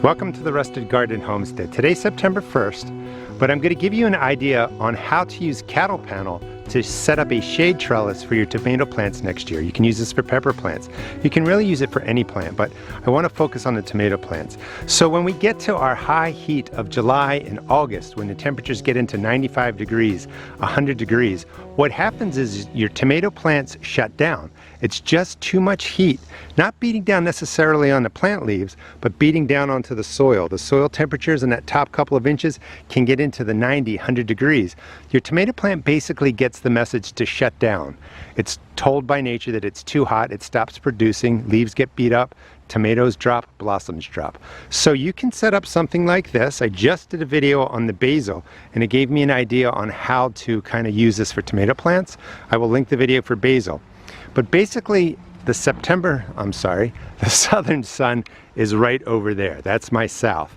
Welcome to the Rusted Garden Homestead. Today's September 1st, but I'm going to give you an idea on how to use cattle panel to set up a shade trellis for your tomato plants next year. You can use this for pepper plants. You can really use it for any plant, but I want to focus on the tomato plants. So when we get to our high heat of July and August, when the temperatures get into 95 degrees, 100 degrees, what happens is your tomato plants shut down. It's just too much heat, not beating down necessarily on the plant leaves, but beating down onto the soil. The soil temperatures in that top couple of inches can get into the 90, 100 degrees. Your tomato plant basically gets the message to shut down. It's told by nature that it's too hot, it stops producing, leaves get beat up, tomatoes drop, blossoms drop. So you can set up something like this. I just did a video on the basil and it gave me an idea on how to kind of use this for tomato plants. I will link the video for basil. But basically the southern sun is right over there. That's my south.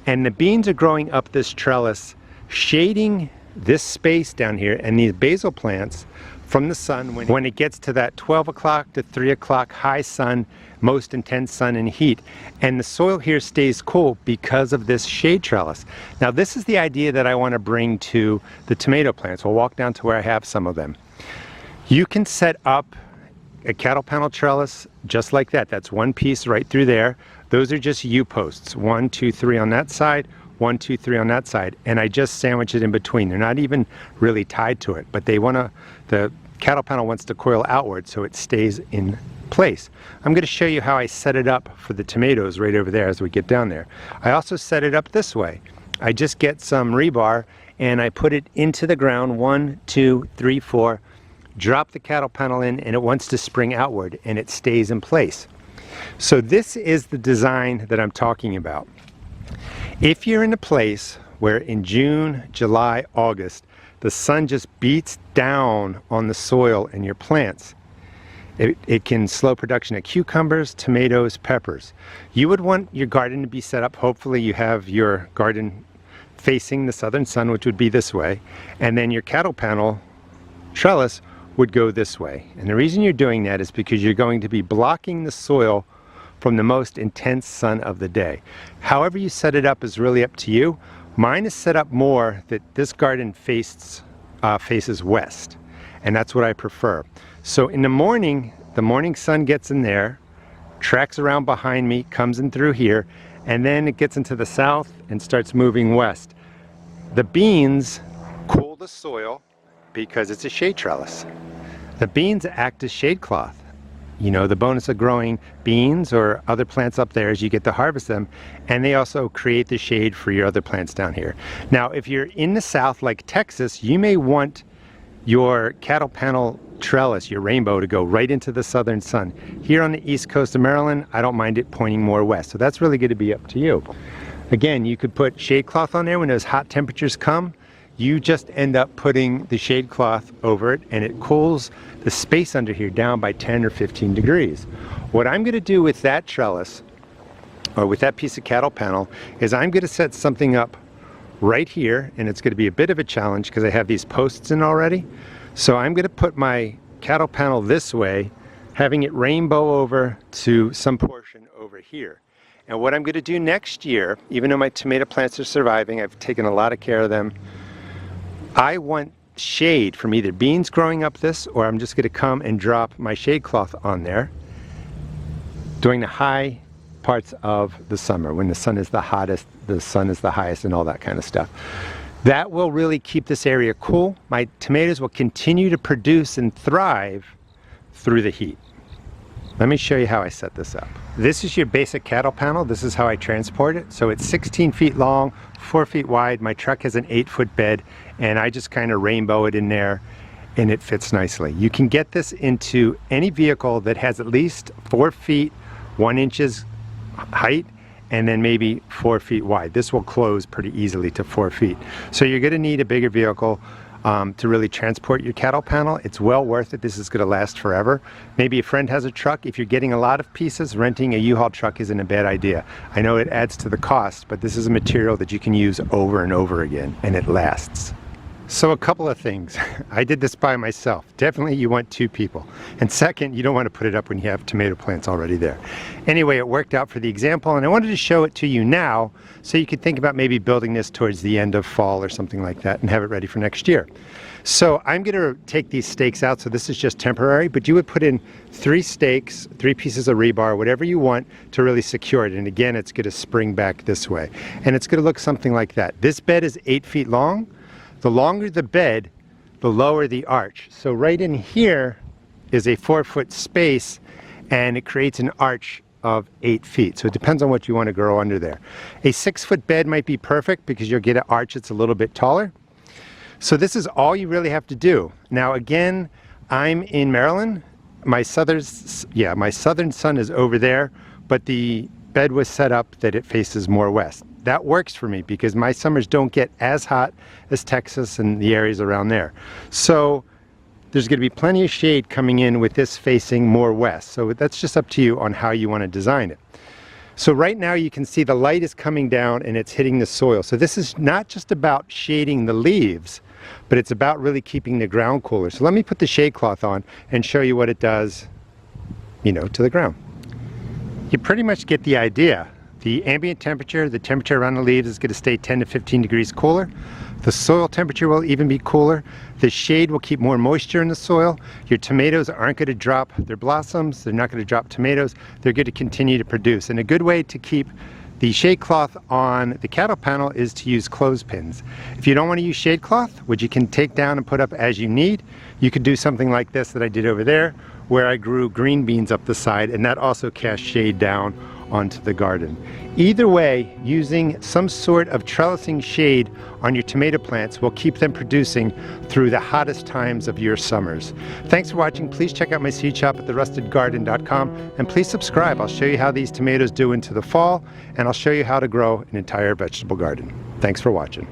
And the beans are growing up this trellis, shading this space down here and these basil plants from the sun when it gets to that 12 o'clock to 3 o'clock high sun, most intense sun and heat. And the soil here stays cool because of this shade trellis. Now this is the idea that I want to bring to the tomato plants. We'll walk down to where I have some of them. You can set up a cattle panel trellis just like that. That's one piece right through there. Those are just U-posts, 1, 2, 3 on that side, 1, 2, 3 on that side, and I just sandwich it in between. They're not even really tied to it, but the cattle panel wants to coil outward so it stays in place. I'm going to show you how I set it up for the tomatoes right over there as we get down there. I also set it up this way. I just get some rebar and I put it into the ground, 1, 2, 3, 4, drop the cattle panel in and it wants to spring outward and it stays in place. So this is the design that I'm talking about. If you're in a place where in June, July, August, the sun just beats down on the soil and your plants, it can slow production of cucumbers, tomatoes, peppers. You would want your garden to be set up, hopefully you have your garden facing the southern sun, which would be this way, and then your cattle panel trellis would go this way. And the reason you're doing that is because you're going to be blocking the soil from the most intense sun of the day. However you set it up is really up to you. Mine is set up more that this garden faces west, and that's what I prefer. So in the morning sun gets in there, tracks around behind me, comes in through here, and then it gets into the south and starts moving west. The beans cool the soil because it's a shade trellis. The beans act as shade cloth. You know, the bonus of growing beans or other plants up there is you get to harvest them, and they also create the shade for your other plants down here. Now, if you're in the south like Texas, you may want your cattle panel trellis, your rainbow, to go right into the southern sun. Here on the east coast of Maryland, I don't mind it pointing more west, so that's really going to be up to you. Again, you could put shade cloth on there when those hot temperatures come. You just end up putting the shade cloth over it and it cools the space under here down by 10 or 15 degrees. What I'm going to do with that trellis, or with that piece of cattle panel, is I'm going to set something up right here, and it's going to be a bit of a challenge because I have these posts in already. So I'm going to put my cattle panel this way, having it rainbow over to some portion over here. And what I'm going to do next year, even though my tomato plants are surviving, I've taken a lot of care of them, I want shade from either beans growing up this, or I'm just going to come and drop my shade cloth on there during the high parts of the summer when the sun is the hottest, the sun is the highest, and all that kind of stuff. That will really keep this area cool. My tomatoes will continue to produce and thrive through the heat. Let me show you how I set this up. This is your basic cattle panel. This is how I transport it. So it's 16 feet long, 4 feet wide. My truck has an 8-foot bed, and I just kind of rainbow it in there, and it fits nicely. You can get this into any vehicle that has at least 4 feet, 1 inches height, and then maybe 4 feet wide. This will close pretty easily to 4 feet. So you're going to need a bigger vehicle to really transport your cattle panel. It's well worth it. This is going to last forever. Maybe a friend has a truck. If you're getting a lot of pieces, renting a U-Haul truck isn't a bad idea. I know it adds to the cost, but this is a material that you can use over and over again, and it lasts. So a couple of things. I did this by myself. Definitely you want 2 people. And second, you don't want to put it up when you have tomato plants already there. Anyway, it worked out for the example, and I wanted to show it to you now so you could think about maybe building this towards the end of fall or something like that and have it ready for next year. So I'm going to take these stakes out, so this is just temporary, but you would put in 3 stakes, 3 pieces of rebar, whatever you want to really secure it. And again, it's going to spring back this way. And it's going to look something like that. This bed is 8 feet long. The longer the bed, the lower the arch. So right in here is a 4-foot space, and it creates an arch of 8 feet. So it depends on what you want to grow under there. A 6-foot bed might be perfect because you'll get an arch that's a little bit taller. So this is all you really have to do. Now again, I'm in Maryland. My southern sun is over there, but the bed was set up that it faces more west. That works for me because my summers don't get as hot as Texas and the areas around there. So there's going to be plenty of shade coming in with this facing more west. So that's just up to you on how you want to design it. So right now you can see the light is coming down and it's hitting the soil. So this is not just about shading the leaves, but it's about really keeping the ground cooler. So let me put the shade cloth on and show you what it does, to the ground. You pretty much get the idea. The ambient temperature, the temperature around the leaves, is going to stay 10 to 15 degrees cooler. The soil temperature will even be cooler. The shade will keep more moisture in the soil. Your tomatoes aren't going to drop their blossoms. They're not going to drop tomatoes. They're going to continue to produce. And a good way to keep the shade cloth on the cattle panel is to use clothespins. If you don't want to use shade cloth, which you can take down and put up as you need, you could do something like this that I did over there, where I grew green beans up the side, and that also cast shade down onto the garden. Either way, using some sort of trellising shade on your tomato plants will keep them producing through the hottest times of your summers. Thanks for watching. Please check out my seed shop at therustedgarden.com, and please subscribe. I'll show you how these tomatoes do into the fall, and I'll show you how to grow an entire vegetable garden. Thanks for watching.